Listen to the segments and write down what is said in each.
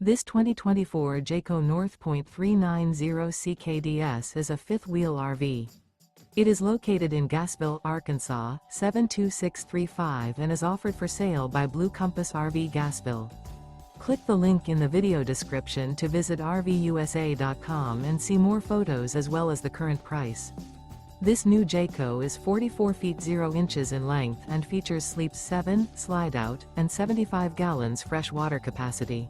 This 2024 Jayco North Point 390 CKDS is a fifth-wheel RV. It is located in Gassville, Arkansas, 72635 and is offered for sale by Blue Compass RV Gassville. Click the link in the video description to visit RVUSA.com and see more photos as well as the current price. This new Jayco is 44 feet 0 inches in length and features sleeps 7, Slideout, and 75 gallons fresh water capacity.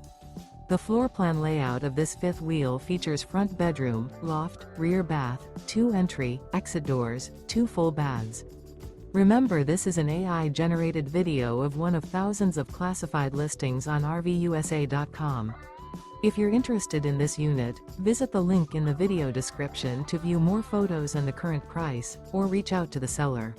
The floor plan layout of this fifth wheel features front bedroom, loft, rear bath, 2 entry, exit doors, 2 full baths. Remember, this is an AI-generated video of one of thousands of classified listings on RVUSA.com. If you're interested in this unit, visit the link in the video description to view more photos and the current price, or reach out to the seller.